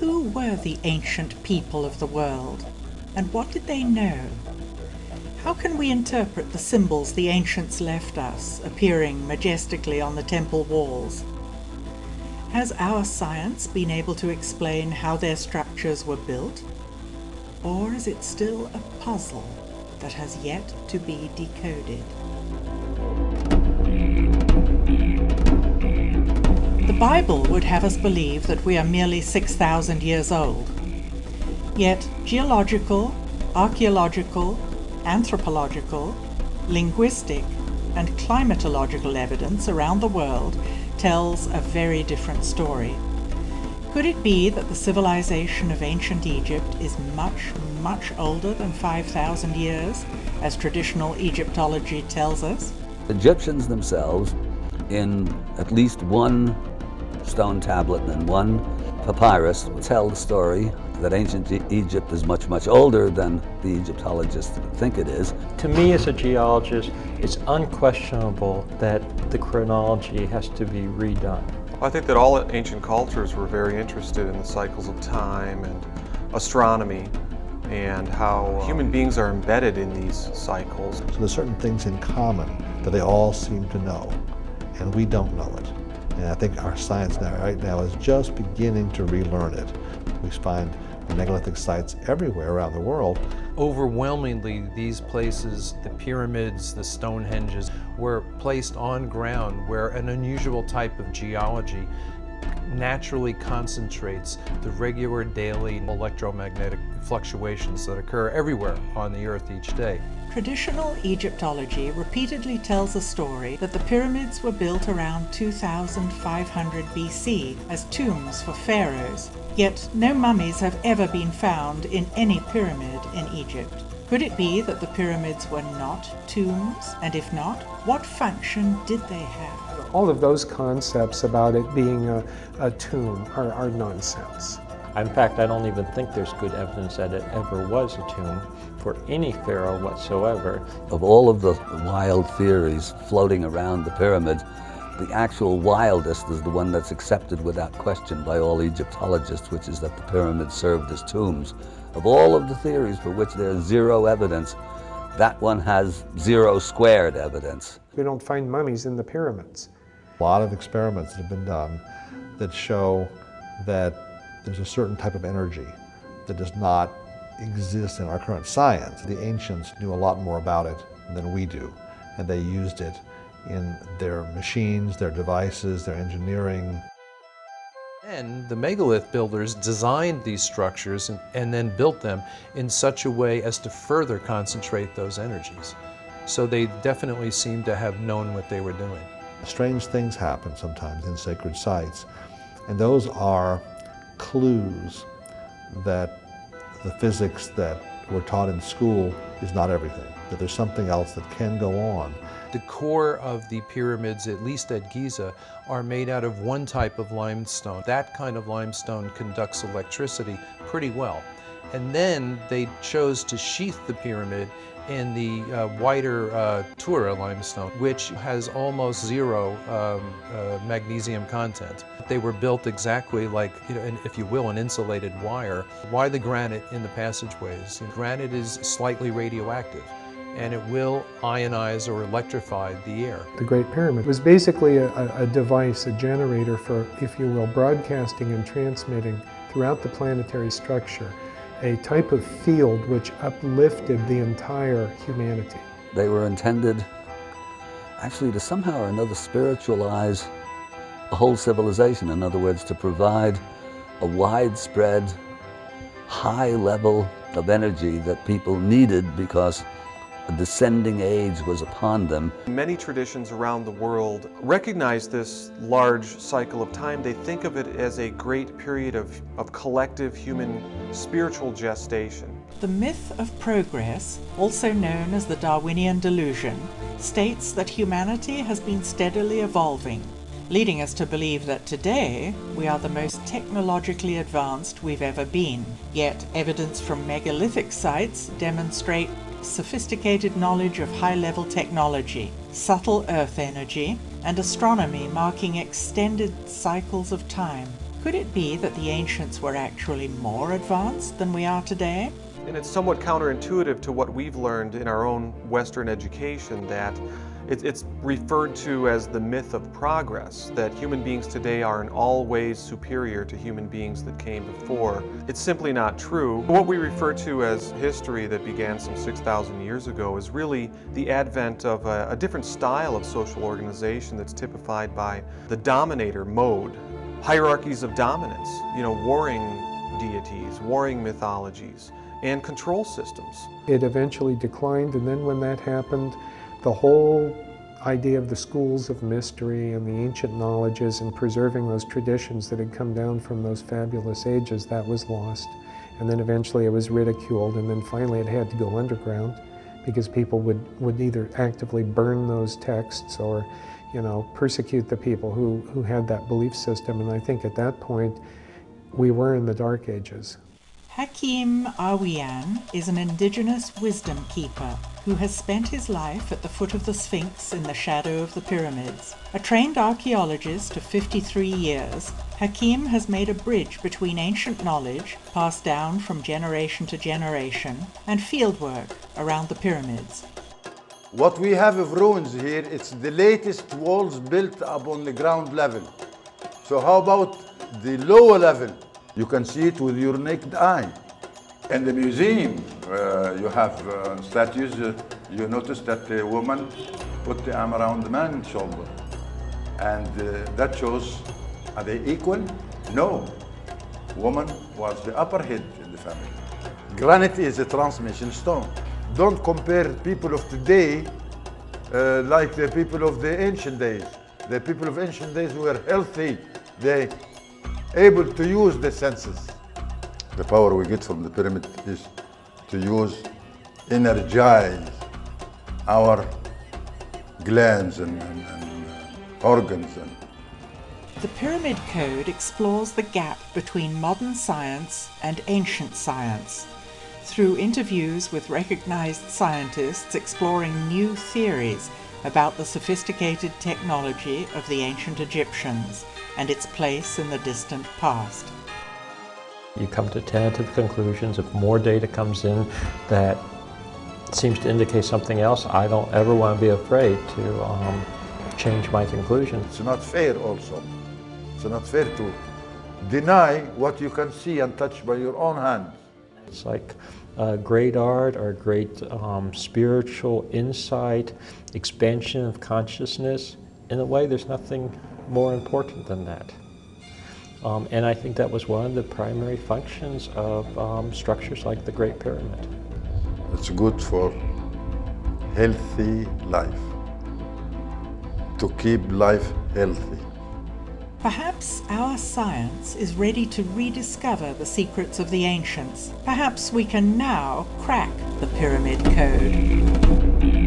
Who were the ancient people of the world, and what did they know? How can we interpret the symbols the ancients left us, appearing majestically on the temple walls? Has our science been able to explain how their structures were built? Or is it still a puzzle that has yet to be decoded? The Bible would have us believe that we are merely 6,000 years old. Yet geological, archaeological, anthropological, linguistic, and climatological evidence around the world tells a very different story. Could it be that the civilization of ancient Egypt is much, much older than 5,000 years, as traditional Egyptology tells us? Egyptians themselves, in at least one stone tablet and one papyrus, tell the story that ancient Egypt is much, much older than the Egyptologists think it is. To me as a geologist, it's unquestionable that the chronology has to be redone. I think that all ancient cultures were very interested in the cycles of time and astronomy and how human beings are embedded in these cycles. So there's certain things in common that they all seem to know, and we don't know it. And I think our science right now is just beginning to relearn it. We find megalithic sites everywhere around the world. Overwhelmingly, these places, the pyramids, the Stonehenges, were placed on ground where an unusual type of geology naturally concentrates the regular daily electromagnetic fluctuations that occur everywhere on the Earth each day. Traditional Egyptology repeatedly tells a story that the pyramids were built around 2500 BC as tombs for pharaohs, yet no mummies have ever been found in any pyramid in Egypt. Could it be that the pyramids were not tombs? And if not, what function did they have? All of those concepts about it being a tomb are nonsense. In fact, I don't even think there's good evidence that it ever was a tomb for any pharaoh whatsoever. Of all of the wild theories floating around the pyramids, the actual wildest is the one that's accepted without question by all Egyptologists, which is that the pyramids served as tombs. Of all of the theories for which there's zero evidence, that one has zero squared evidence. We don't find mummies in the pyramids. A lot of experiments that have been done that show that there's a certain type of energy that does not exist in our current science. The ancients knew a lot more about it than we do, and they used it in their machines, their devices, their engineering. And the megalith builders designed these structures and then built them in such a way as to further concentrate those energies. So they definitely seem to have known what they were doing. Strange things happen sometimes in sacred sites, and those are clues that the physics that we're taught in school is not everything, that there's something else that can go on. The core of the pyramids, at least at Giza, are made out of one type of limestone. That kind of limestone conducts electricity pretty well. And then they chose to sheath the pyramid in the whiter Tura limestone, which has almost zero magnesium content. They were built exactly like, if you will, an insulated wire. Why the granite in the passageways? Granite is slightly radioactive, and it will ionize or electrify the air. The Great Pyramid was basically a device, a generator for, if you will, broadcasting and transmitting throughout the planetary structure a type of field which uplifted the entire humanity. They were intended actually to somehow or another spiritualize a whole civilization. In other words, to provide a widespread, high level of energy that people needed because a descending age was upon them. Many traditions around the world recognize this large cycle of time. They think of it as a great period of collective human spiritual gestation. The myth of progress, also known as the Darwinian delusion, states that humanity has been steadily evolving, leading us to believe that today we are the most technologically advanced we've ever been. Yet evidence from megalithic sites demonstrate sophisticated knowledge of high-level technology, subtle earth energy, and astronomy marking extended cycles of time. Could it be that the ancients were actually more advanced than we are today? And it's somewhat counterintuitive to what we've learned in our own Western education, that it's referred to as the myth of progress, that human beings today are in all ways superior to human beings that came before. It's simply not true. What we refer to as history that began some 6,000 years ago is really the advent of a different style of social organization that's typified by the dominator mode, hierarchies of dominance, warring deities, warring mythologies, and control systems. It eventually declined, and then when that happened, the whole idea of the schools of mystery and the ancient knowledges and preserving those traditions that had come down from those fabulous ages, that was lost. And then eventually it was ridiculed, and then finally it had to go underground because people would either actively burn those texts or, persecute the people who had that belief system. And I think at that point, we were in the Dark Ages. Hakim Awian is an indigenous wisdom keeper who has spent his life at the foot of the Sphinx in the shadow of the pyramids. A trained archaeologist of 53 years, Hakim has made a bridge between ancient knowledge passed down from generation to generation and fieldwork around the pyramids. What we have of ruins here, it's the latest walls built upon the ground level. So how about the lower level? You can see it with your naked eye. In the museum, you have statues. You notice that the woman put the arm around the man's shoulder. And that shows, are they equal? No. Woman was the upper head in the family. Granite is a transmission stone. Don't compare people of today like the people of the ancient days. The people of ancient days were healthy. They able to use the senses. The power we get from the pyramid is to energize our glands and organs. The Pyramid Code explores the gap between modern science and ancient science through interviews with recognized scientists exploring new theories about the sophisticated technology of the ancient Egyptians and its place in the distant past. You come to tentative conclusions. If more data comes in that seems to indicate something else, I don't ever want to be afraid to change my conclusion. It's not fair also. It's not fair to deny what you can see and touch by your own hands. It's like great art or great spiritual insight, expansion of consciousness. In a way, there's nothing more important than that. And I think that was one of the primary functions of structures like the Great Pyramid. It's good for healthy life, to keep life healthy. Perhaps our science is ready to rediscover the secrets of the ancients. Perhaps we can now crack the Pyramid Code.